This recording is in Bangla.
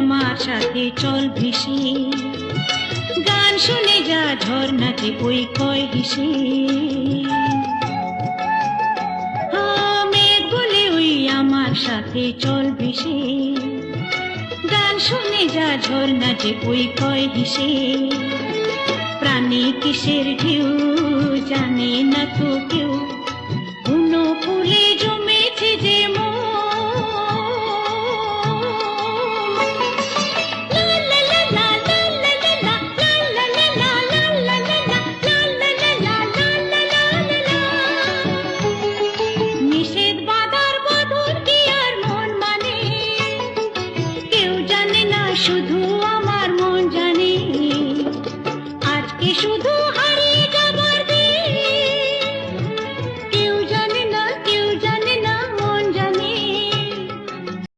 আমার সাথে চল ভেসে, গান শুনে যা ঝর্ণাতে ওই কয় হেসে। মেঘ বলে ওই আমার সাথে চল ভেসে, গান শুনে যা ঝর্ণাতে ওই কয় হেসে। প্রাণী কিসের ঢেউ জানে না তো কেউ, কোনো ফুলে জমেছে যে মন। নিষেধ বাধার বদল কি আর মন মানে, কেউ জানে না শুধু